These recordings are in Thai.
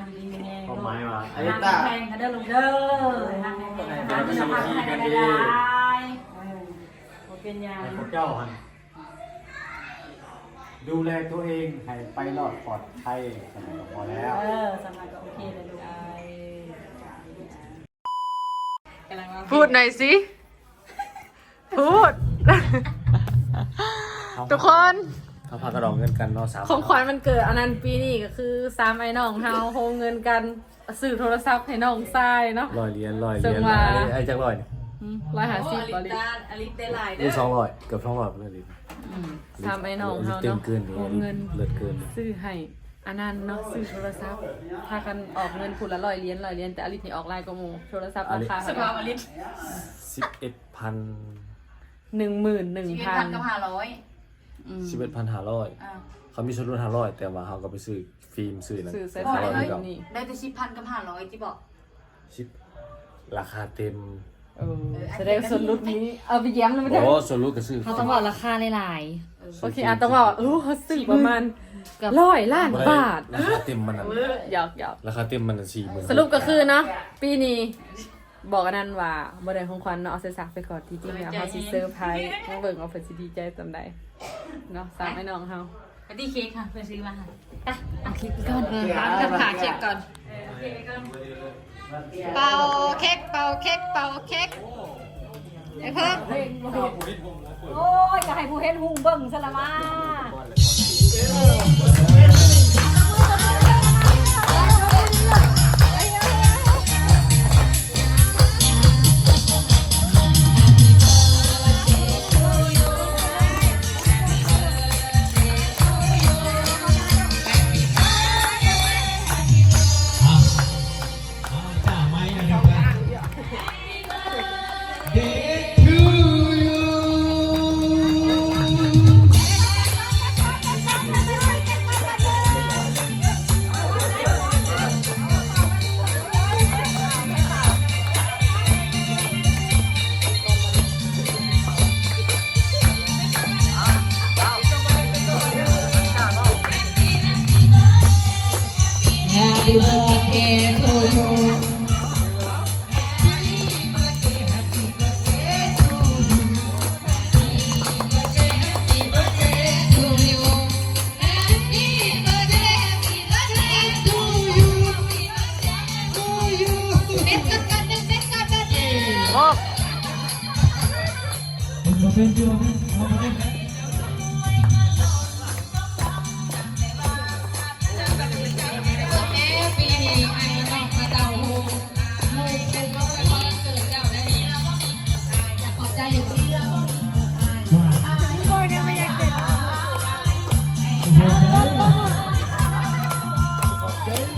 อยู่ดีมีแน่ ความหมายว่า ไอ้ตาแพงกันเด้อลุงเด้อฮักแพงกันเด้อฮักแพงกันได้เป็นยัง พวกเจ้าหันดูแลตัวเองให้ไปรอดปลอดภัยสมัยก็พอแล้วสมัยก็โอเคเลยลูก พูดหน่อยสิพูดทุกคน เขาพากระดองเงินกันเนาะ3ของขวัญมันเกิดอันนั้นปีนี้ก็คือ3ไอ้น้องเฮาโฮเงินกันซื้อโทรศัพท์ให้น้องทรายเนาะ100 เหรียญไอ้จัก100เนี่ย150อลิตได้หลายเด้ นี่200เกือบ200เลยดิ3ไอ้น้องเฮา เต็ม เนาะ เกิน โฮเงิน เลิศเกิน ซื้อให้อันนั้นเนาะซื้อโทรศัพท์พากันออกเงินคนละ100 เหรียญแต่อลิสนี่ออกลายกว่าหมู่โทรศัพท์ราคา สภาพอลิต 11,000 11,500 กับ11,500เขามีส่วนลด500แต่ว่าเขาก็ไปซื้อฟิล์มซื้อนั่น ซื้อใส่ 500 ไฟ นี่ได้แต่10,000กับ500ที่บอกราคาเต็มแสดงส่วนลดนี้เอาไปแย้มแล้วไม่ได้ โอ้ส่วนลดก็ซื้อ เขาต้องบอกราคาหลาย โอเคอ่ะต้องบอกเขาซื้อประมาณ100 ล้านบาท ราคาเต็มมันน่ะ หยอก ราคาเต็มมันน่ะ40,000 สรุปก็คือเนาะปีนี้บอกกันนั่นว่าบ่ได้ของขวัญเนาะเอาใส่ซักไปก่อนที่จริงแล้วเฮาสิเซอร์ไพรส์มาเบิ่งเอาเพิ่นสิดีใจตอนใดเนาะ3ไอ้น้องเฮา ไปที่เค้กค่ะเพื่อนซื้อมาค่ะ ๆเอาคลิปก่อนหาเค้กก่อนเป่าเค้กไอ้เพิ่ม โอ้ยจะให้ผู้เห็นหุ่งเบิ่งซะละมา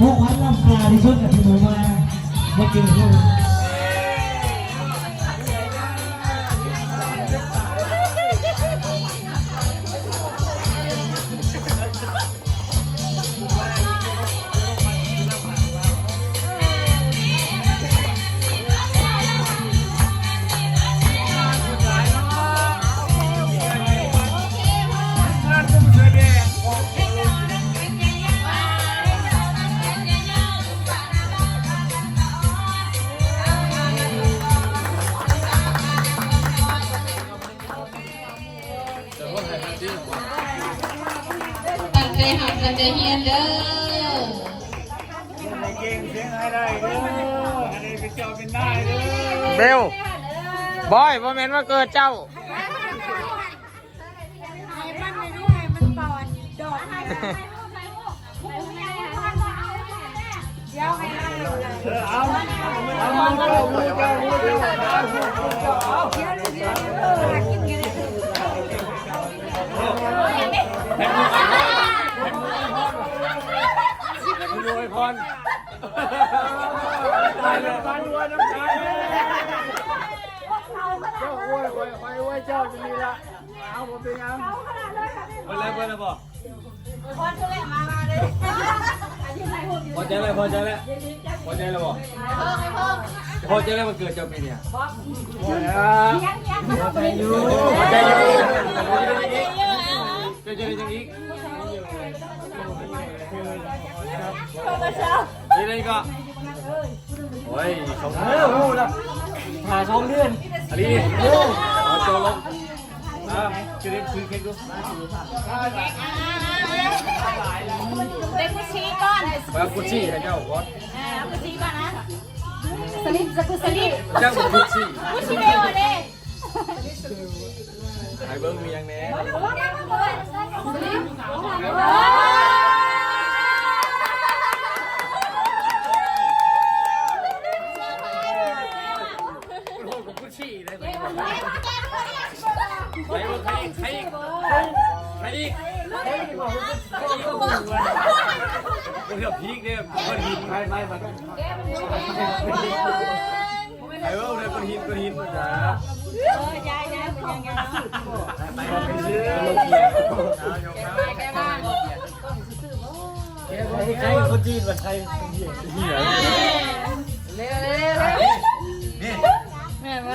พวกพันลำคาที่สุดกับที่หนูมาไม่เกินพวกตั้งใจหักตั้งใจเฮียนเด้อ เก่งเสียงให้ได้เด้ออันนี้เป็นเจ้าเป็นได้เด้อ เบลบอยบ่แม่นว่าเกิดเจ้าเอาเจ้ามือรวยพรตายแล้วบ้านรวยน้ำตาเจ้าอวยคอยไว้เจ้าจะมีละเอาผมเป็นยังเอาเลยเพื่อนบอกพอใจแล้วบอกพอใจแล้วมันเกิดเจ้าปีเนี่ยพอใจอยู่เกิดจะได้จังอีก นี่เลยก็โอ้ยเขา รู้ละหา2 เดือน อันนี้เอาโจลงจะได้ซื้อเค้กดู เด็กกุชีก่อน ไปเอากุชชี่ให้เจ้าก่อน กุชีก่อนนะสลิปจะกุสลิป เจ้ากุชชี่ กุชีเร็วเลย ไอ้เบิ้งมีอย่างแน่ กุชชี่เลยไปว่าใครอีกใครอีกกูเลือกพีกเนี่ยก้อนหินไปไอ้ว่าเลยก้อนหินมาจ้าไปซื้อโลเกียใครคนจีนมันใครเหี้ย เร็วนี่แม่มา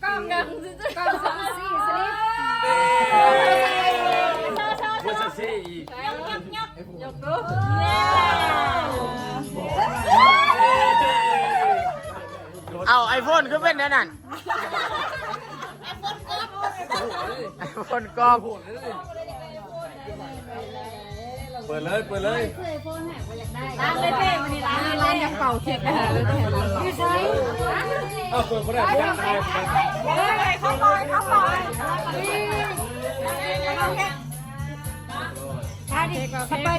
กล้องดังกล้อง2 4สลิป บุษซีอีก ยกรูป เอาไอโฟนคือเป็นนั่นไอโฟนกอบ เปิดเลย ร้านเลยเพ่มันนี่ร้านยังเป่าเค้กกันเลยเพ่ไม่ใช่ เอาเปิดก็ได้ไม่ได้ เขาปล่อยเขาไปเ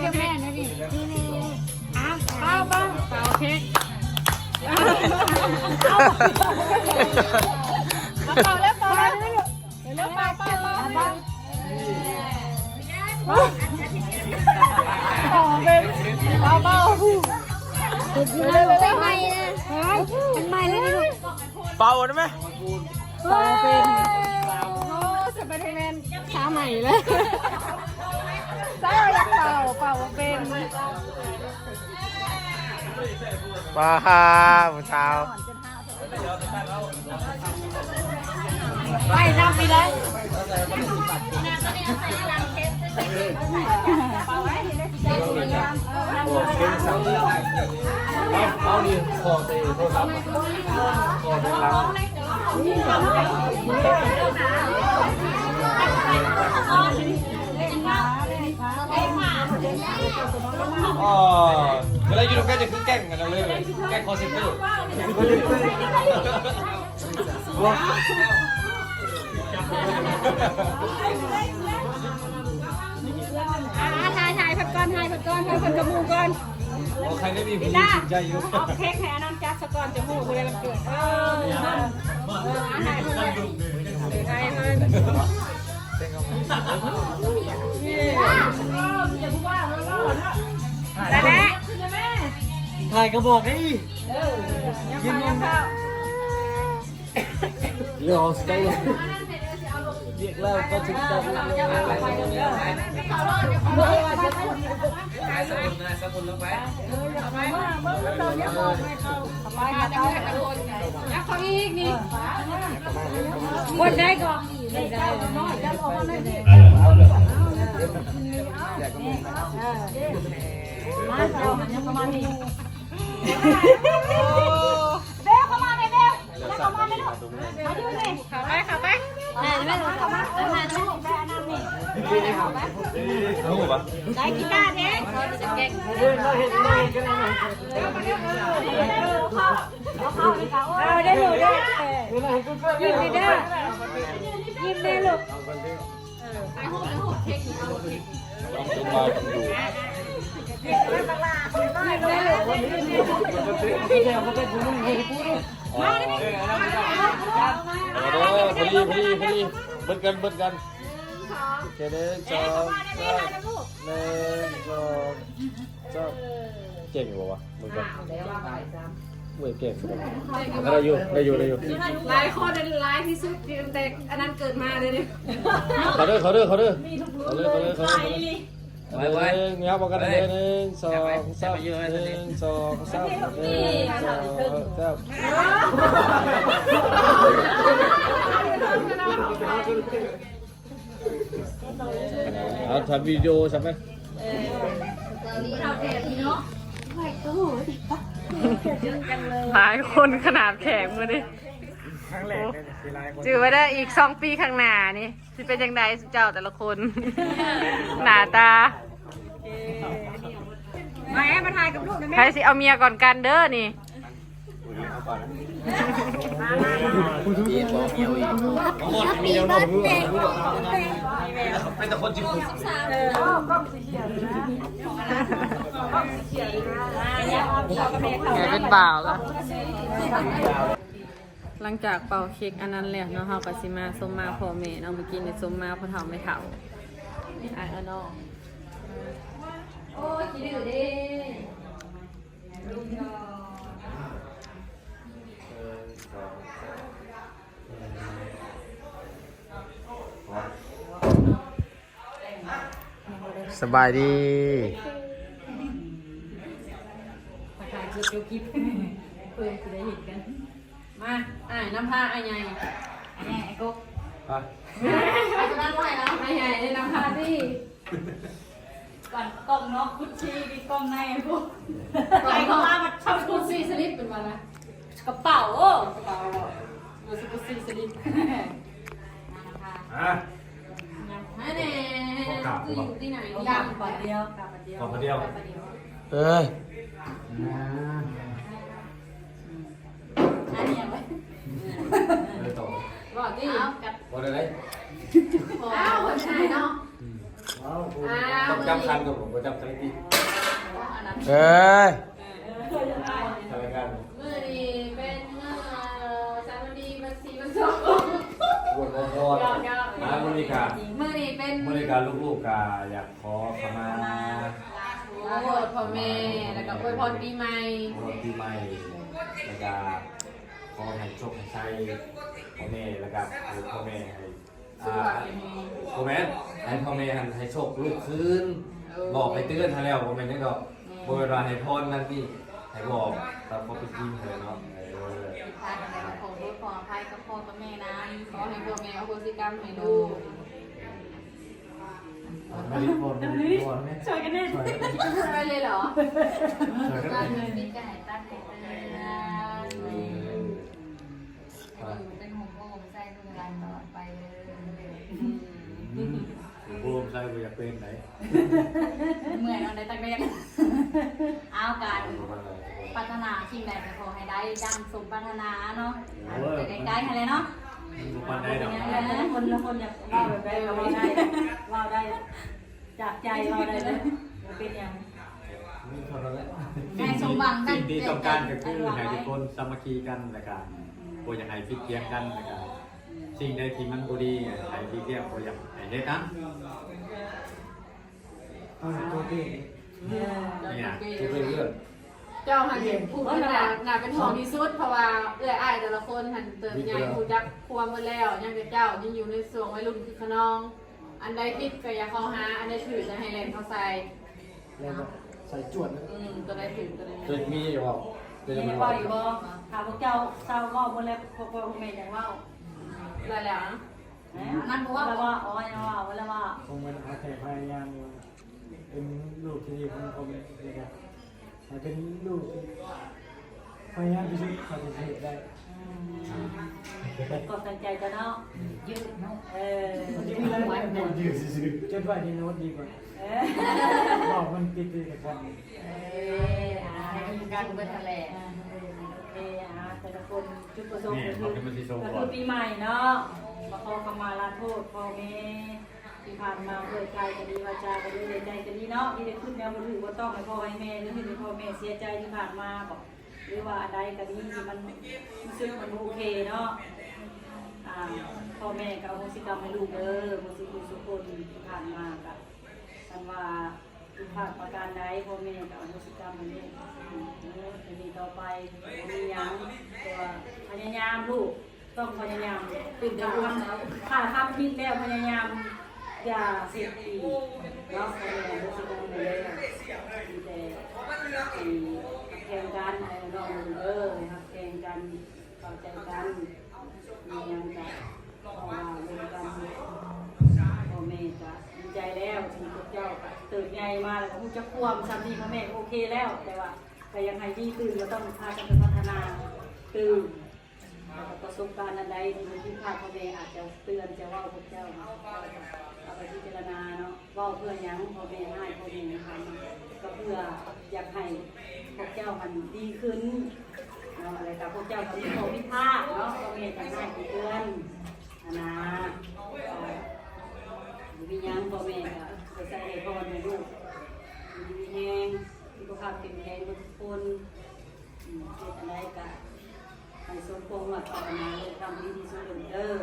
ดี๋ยวแม่นะนี่เป่าเค้กเป่าแล้วเป็นเบาเป็นไม่นะเป็นไม่เลยลูก เป่าได้ไหม เป่าเป็นโอ้สไปเดอร์แมนขาใหม่เลยเจ้าอยากเป่าเป็น ป้าผู้สาว ไปน้ำไปเลย เอาดิคอเตะโทรศัพท์คอเป็นลังอ๋อเวลาอยู่ตรงกันจะคือแกล้งกันเลยแกล้งคอเซ็นเตอร์ถ่ายผัดก้อนกระมูก่อน ใครได้มีผู้หญิงสนใจอยู่ เอาเค้กแค่น้ำจับสกอนจมูกเลยมันเกิดถ่ายเลยนั่นแหละ ถ่ายกระบอกนี่ ยิ้มเข้า เรื่องของสไตล์เรียกแล้วก็ถึงจะ สมุนลงไป แล้วเขาอีกนี่คนได้ก่อนได้น้อยจะออกมาได้มาเอามันยังประมาณนี้เบลเข้ามาเลยเบลเข้ามาเลยลูกมาดูสิเข้าไปไม่รู้เข้ามาเข้ามาลูกได้นั่นนี่เข้าไป รู้ป่ะ ได้กีตาร์เด็กเขาจะเก่ง เราเห็นได้กันนะ เอาได้ลูกได้ เวลาเห็นก็ ยิ้มได้ยิ้มได้ลูก ต้องรอกันอยู่ เดี๋ยวมันจะดูมึงให้พูดดิ พอดีเบิดกันโอเค1 2 3 1 2 3เก่งป่าวะเบิดกันเว้ยเก่งได้อยู่ หลายคนเป็นหลายที่สุดแต่อันนั้นเกิดมาเลยเนี่ย เขาเด้อไว้เงี้ยบอกกันเลย1 2 3 1 2 3 1 2 3 เอาทำวิดีโอใช่ไหม เราเทพี่เนาะไหวตู้ดิปะเยอะจังเลย หลายคนขนาดแข็งมือดิ ครั้งแรกเนี่ยคือหลายคน จือไว้ได้อีก2 ปีข้างหน้านี่สิเป็นยังไงเจ้าแต่ละคน หน้าตา มาแอบมาถ่ายกับลูกนะ ใครสิเอาเมียก่อนกันเด้อนี่ มีบ้านเด็ก เป็นแต่คนจิ๋ว แกเป็นบ่าวละหลังจากเป่าเค้กอันนั้นแล้วเนาะเฮาก็สิมาส้มมาพ่อแม่เนาะเมื่อกี้นี่ส้มมาพ่อเฒ่าแม่เฒ่าอ่ะเนาะโอ้ยคิดดูดิสบายดี มาถ่ายคลิปดูคลิปเพื่อนจะได้เห็นกัน มาอ่ายน้ำผ้าอ่ายใหญ่อ่ายใหญ่ไอ้กุ๊กเอาจะนั่งไหวแล้วอ่ายใหญ่ในน้ำผ้าดิ ก่อนกล้องเนาะคุชชี่ดีกล้องในพวก ไปเข้ามามันชอบสกุลซีสลิปเป็นวันนะกระเป๋าโอ้กระเป๋าดูสกุลซีสลิป อ่ะ ฮะเน่จะอยู่ที่ไหน กลับปัดเดียวกลับปัดเดียว ขอคนเดียว เอ้ย อันนี้ไว้ เลยต่อ บอกดิ วันอะไร อ้าวคนชายเนาะ ว้าว อ้าว ต้องจำคันกับผมก็จำใจดี เอ้ย ทำกัน มือดีเป็นสามวันดีวัน4วัน2 วนพอมาบริการ มือดีเป็น บริการลูกๆกาอยากขอขมา โอ้พ่อแม่แล้วก็อวยพรปีใหม่ วันปีใหม่แล้วก็ขอให้โชคให้ชัยพ่อแม่แล้วก็พ่อแม่ให้พ่อแม่ให้พ่อแม่ให้โชคลูกคืนบอกให้เตือนให้แล้วพ่อแม่นี่ดอกบ่เวลาให้พรนั่นนี่ให้บอกตามความเป็นจริงเลยเนาะ ทานอะไรขอโทษขออภัยกับพ่อกับแม่นะขอให้พ่อแม่อโหสิกรรมให้ลูก ไม่ได้พรไม่ได้พรเนี่ย ช่วยกันแน่ ช่วยกัน พูดไปเลยเหรอ ช่วยกัน การเงินมีการตั้งใจเป็นห่วงพ่อผมใจดูแลตลอดไปเลย บูมใส่ไปอยากเป็นไหน เมื่อยนอนได้ตั้งเรียนเอาการพัฒนาสิ่งใดก็ขอให้ได้ดังสมปรารถนาเนาะใกล้ๆให้เลยเนาะ บุปันได้ดอก คนละคนอยากว่าแบบได้ก็ว่าได้ว่าได้จากใจว่าได้เลยเป็นอย่าง นี่เท่านั้นแหละ ให้สมหวังกัน สิ่งที่ต้องการก็คือให้ทุกคนสามัคคีกันและกันโบอยากให้พิเทียงกันและกันสิ่งใดที่มันบ่ดีให้พิเทียงโบอยากให้ได้กันเนี่ยทุกเรื่อง เจ้าหันเห็นผู้ที่งานเป็นห่วงที่สุดเพราะว่าเอื้ออ้ายแต่ละคนหันเติมใหญ่ผู้จักควมมาแล้วยังเป็นเจ้ายังอยู่ในส่วงวัยรุ่นคือขนอง อันใดผิดก็อย่าเข้าหาอันใดถือจะให้แรงเข้าใส่ ใส่จวด ตัวใดถือตัวใด เคยมีอยู่บ่เป็น นี่ มัน ว่า ว่า อยู่บ่ถามพวกเจ้าเศร้าว่าบ่แล้วพวกแม่อย่างว่า อะไรแล้ว นั่นบอกว่าว่าอ๋อยังว่าว่าแล้วว่า คงเป็นอาแขกพยายามเป็นลูกที่ดีของผมเลยครับเป็นลูกที่พยายามที่สุดความเป็นเหตุได้ ก็ตั้งใจจะเนาะยืดเนาะยืด ยืดซื่อจนว่าที่โน้ตดีกว่าบอกมันติดๆกัน ให้มีการเบิดทะเล แต่ละคนจุดประสงค์ นี่ ก็ มันเป็นมันสิส่ง คื ก่อน อปีใหม่เนาะมาขอขมาลาโทษพ่อแม่ที่ผ่านมาเกิดใจก็ดีวาจาก็ดีใจก็ดีเนาะที่ได้ขึ้นแนวบ่ถือว่าต้องให้พ่อให้แม่หรือให้พ่อแม่เสียใจที่ผ่านมาบอกหรือว่าใดก็ดีที่มันรู้สึกมันโอเคเนาะพ่อแม่ก็เอาโหสิกรรมให้ลูกเด้อโหสิกุศลคนที่ผ่านมากับท่านว่าผิดพลาดประการใดพ่อแม่ก็เอาโหสิกรรมให้ลูกจะดีต่อไปมีหยังตัวพยายามลูกต้องพยายามตื่นแต่ทำถ้าทำผิดแล้วพยายามอย่าเสียทีเนาะพ่อแม่โหสิกรรมเลยมีแต่แข่งกันน้องเด้อครับแข่งกันเข้าใจกันมีหยังก็เพราะว่าเรื่องกันพ่อแม่จะ เติบใหญ่มาแล้วก็คงจะควมซ้ำนี่พ่อแม่โอเคแล้วแต่ว่าแต่ยังไงดีตื่นก็ต้องพากันไปพัฒนาตื่นประสบการณ์อันใดที่พาพ่อแม่อาจจะเตือนจะว่าพวกเจ้าเอาไปพิจารณาเนาะว่าเพื่อยังพ่อแม่ให้พ่อแม่นะคะก็เพื่ออยากให้พวกเจ้ามันดีขึ้นเนาะอะไรกับพวกเจ้าก็มีโทษพิพากเนาะพ่อแม่จะให้เตือนนะมียังพ่อแม่ก็ใส่ให้พ่อในลูกมีแห้งสุขภาพแข็งแรงทุกคนเป็นอะไรกันให้สมพงษ์ว่าภาวนาทำดีที่สุด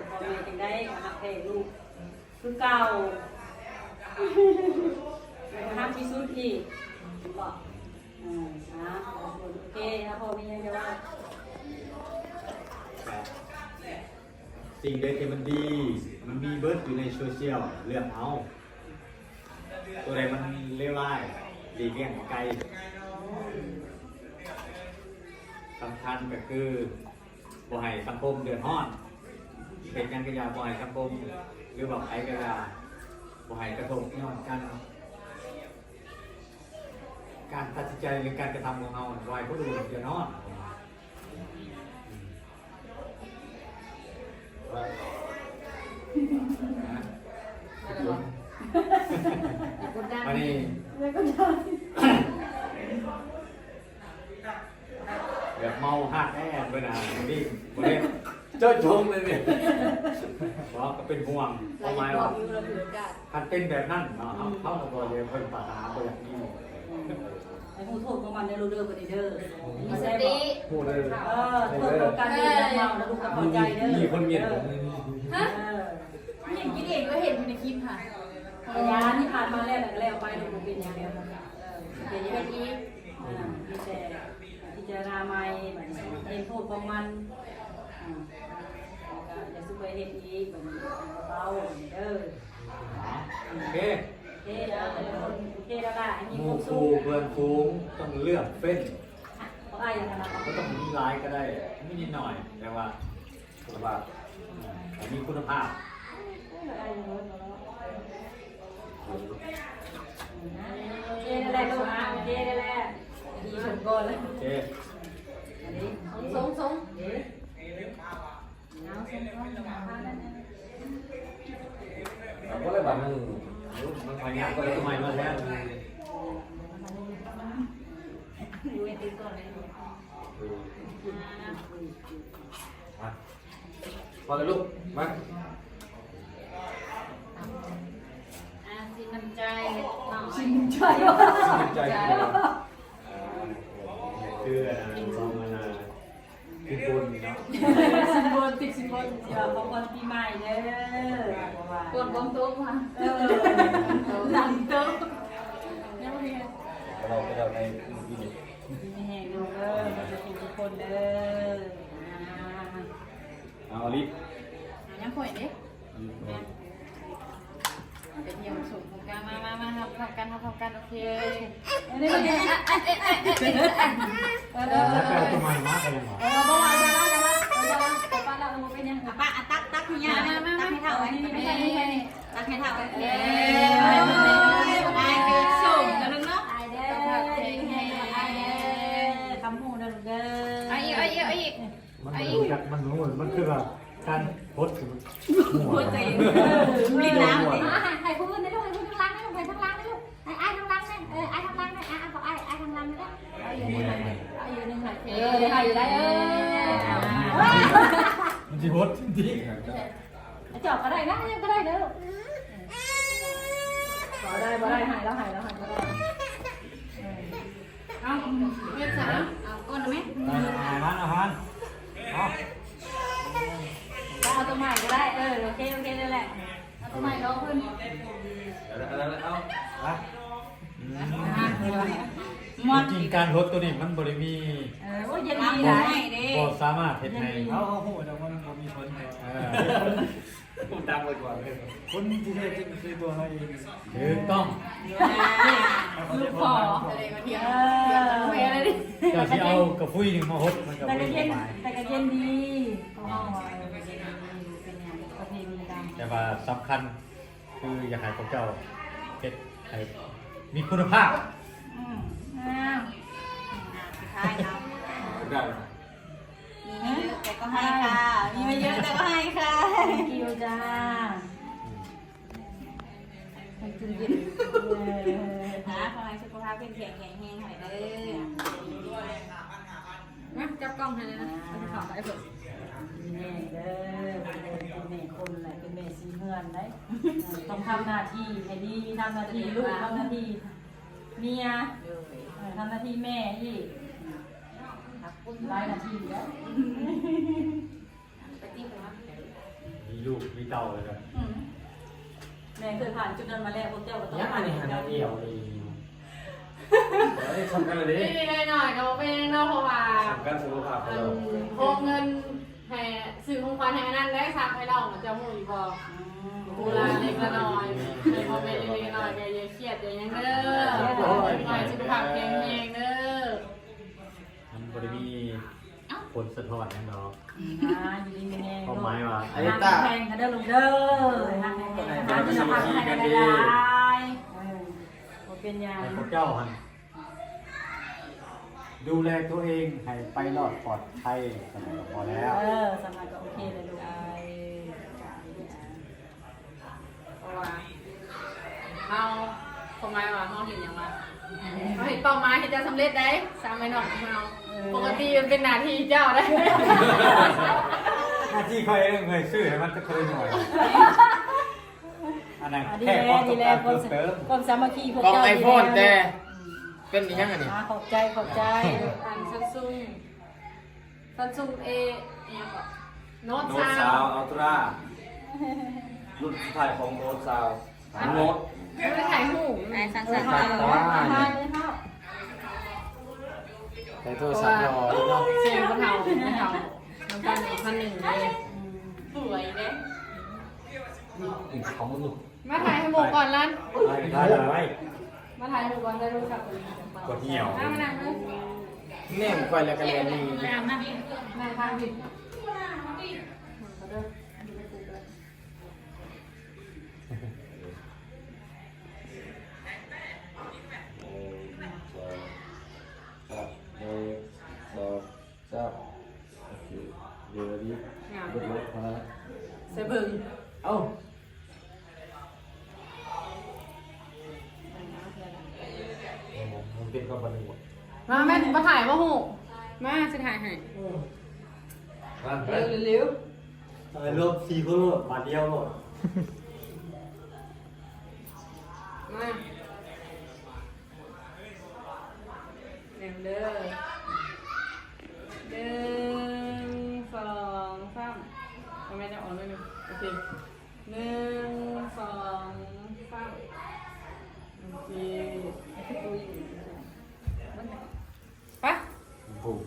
พ่อแม่จังได้รักแท้ลูกคือเก่าแล้วทำที่สุดอีกบอกโอเคนะพ่อมียังจะว่า สิ่งใดที่มันดี มันมีเบิร์ดอยู่ในโซเชียลเลือกเอา ตัวใดมันเลวร้ายหลีกเลี่ยงไกลสำคัญก็คือบ่ให้สังคมเดือดร้อนเป็นการกระยาบ่ให้สังคมหรือบอกใครกระยาบ่ให้กระทบย้อนกัน การตัดสินใจหรือการกระทำของเราบ่ให้ผู้อื่นเดือดร้อน กดดัน วันนี้แบบเมาหักแอนไปนะนี่วันนี้เจ้าชงเลยเนี่ยเพราะก็เป็นห่วงทำไมวะคันเป็นแบบนั้นเนาะเขาก็บอกเลยเพิ่นปัญหาตัวอย่างนี้ ไอ้ผู้โทษของมันได้รู้เรื่องกันเด้อ มีสติ พูดเลย โทษของการดื่มเมาแล้วลูกกับพอใจเด้อ มีคนเมียนผม ฮะเห็นกินเองก็เห็นในคลิปค่ะ ยาที่ผ่านมาแล้วแล้วไปลูกเป็นอย่างเดียวเป็นอย่างนี้มีแต่พิจารณาใหม่เห็นโทษของมันอย่าสู้ไปเห็นอีกแบบเบาเด้อ โอเค โอเคแล้วโอเคแล้วล่ะอันนี้ ห ค มู่ ง ครู สู้ เพื่อนฟูงต้องเลือกเฟ้น เพราะอะไรอย่างนั้น ก็ต้องมีลายก็ได้ไม่นิดหน่อยแต่ว่าคุณภาพมีคุณภาพ โอเคนั่นแหละลูกโอเคนั่นแหละดีชมก่อนเลย โอเค อันนี้ สงสง เดี๋ยวน้ำส้มก้อนน้ำผ้านั่น เราก็เลยแบบนึง มันพยายามก็เลยทำไมมาแล้ว ดูไอ้ติ๊กก่อนเลย พอเลยลูกมา สิน้ำใจหน่อย ชิมใจวะ ใจ คือลองมานาคือคนเนาะ สิบบนติดสิบบนเดี๋ยวขอคนปีใหม่เด้อก ดบงโต๊ะมา หลังโต๊ะ ยังไม่ได้ เราไปเราในยูนิต มีแห่งดูเด้อมันจะเป็นทุกคนเด้อ เอาลิฟ ยังข่อยเด้เป็นเยี่ยมชมของการมาทำกันโอเค อันนี้ก็เนี่ย แล้วแปลทำไมมากกันยังหรอ เมื่อวานจะว่าป้าเราเป็นยัง ป้าตักให้ยาตักให้เท่าไว้ตักให้เท่าไว้ได้คือส่งกันนึงเนาะ ไอเด้อคำพูดนะลูกเด้อ ไอ้อีก มันรู้มันคือแบบการโพสต์หัวใจ กินน้ำเลย ให้พูดในลูกให้พูดทั้งล้างให้ลูกให้ทั้งล้างให้ลูกให้ไอ้ทั้งล้างให้ไอ้ทั้งล้างให้ขอไอ้ทั้งล้างให้ได้ เอาอยู่หนึ่งค่ะเดี๋ยวให้อยู่ได้ มันจะโพสต์ที่ จอบก็ได้นะยังก็ได้เด้อก็ได้บ่ได้หายแล้วหายก็ได้ เอาเรียกสาม เอาก้อนไหม อาหารเอา เอาตัวใหม่ก็ได้โอเคนั่นแหละเอาตัวใหม่รอขึ้น เอา จริงการโพสต์ตัวนี้มันบริมี โอ้ยยัง น้ำ ดี ได้ ได้ เด้ พอสามารถเห็นใน เอาโหเดี๋ยวมันมีคน ผมดังไปก่อนเลย คนที่แท้จริงคือตัวเราเอง ถูกต้อง ลูกคออะไรก็เทียมเทียมอะไรดิ เจ้าที่เอากระพุ้ยหนึ่งมาโพสต์มันกับ แต่ ไม่ ก็เย็น หมาย แต่ก็เย็นดีเขาเอาเป็นอย่างประเพณีดัง แต่ว่าสำคัญคืออยากให้พวกเจ้าเฮ็ดให้ มีคุณภาพ อ้าวสุดท้ายเรา ได้ มีไม่เยอะแต่ก็ให้ค่ะ มีไม่เยอะแต่ก็ให้ค่ะ คิวจ้าให้กินเย็น นะขอให้สุขภาพเป็นแข็งแรงแห้งให้เด้อ มาจับกล้องให้เลยนะเอาไปขอไปเถอะ แม่เด้อเป็นแม่คนแหละเป็นแม่สีเฮือนได้ต้องทำหน้าที่ให้ดีทำหน้าที่ลูกทำหน้าที่เมียทำหน้าที่แม่อีกหลายหน้าที่แล้ว ไปตีหัว มีลูกมีเต่าเลยนะ แม่เคยผ่านจุดนั้นมาแล้วพวกเจ้าก็ต้อง ยังอันนี้หันเดียวเลยเฮ้ยสำคัญเลยดิ นี่หน่อยๆก็เป็นนอกเพราะว่า สำคัญสุขภาพของเรา โอนเงินให้ซื้อของขวัญให้อันนั้นได้ซักให้เรามันจะหมู่อีกบ่กูลาเล็กละน้อยให้พ่อแม่เล็กๆน้อยๆอย่าเครียดอย่าหยังเด้อให้สุขภาพแข็งแรงเด้อ มันบริมีผลสะท้อนนั่นเนาะ อยู่ดีมีแน่ ความหมายว่า อันนี้ตา แพงกันเด้อลุงเด้อฮักแพงฮักจะพักให้กันได้เป็นยา ให้พวกเจ้าหันดูแลตัวเองให้ไปรอดปลอดภัยสมัยก็พอแล้ว สมัยก็โอเคเลยลูก เพราะว่าเราความหมายว่าเราเห็นอย่างว่าเราเห็นเป้าหมายที่จะสำเร็จได้สามไม่นอกของเราปกติมันเป็นหน้าที่เจ้าได้ หน้าที่เคยซื้อให้มันจะเคยหน่อยอันนั้น ดี แค่ค แล้ วาว ม ดี ต้อง แล้ กาว รเพิ่มเติม ความสามัคคีพวก กล้อง เจ้า ไอโฟนแต่เป็นอีกยังไงนี่ ขอบใจขอบใจ อันซัมซุงเอเนี่ยก็โน้ต โน้ต ซา ซาว ว อัลตร้ารุ่นสุดท้ายของโน้ตซาวโน้ต ไม่ได้ถ่ายหูป นายสันสัน ใส่โทรศัพท์รออีกเนาะ เสียงกระเทาน้ำกันพันหนึ่งเลยสวยเลย ของมึง มาถ่ายให้หมูก่อนร้าน ได้เลย มาถ่ายให้หมูก่อนได้รู้จัก กดเหี่ยว มานั่งเลย แน่ไปแล้วกันเลยนี่ นั่งทางผิด เดี๋ยวนี้รถรถมา เสบึง เอ้า มันเป็นความบันทึก มาแม่มาถ่ายมาหูมาจะถ่ายให้ เร็ว รวม4คนโลดมาเดียวโลด มาหนึ่งเด้อหนึ่งสองสามทำไมจะอ่อนไม่มีโอเคหนึ่งสองสามโอเคไป ผูก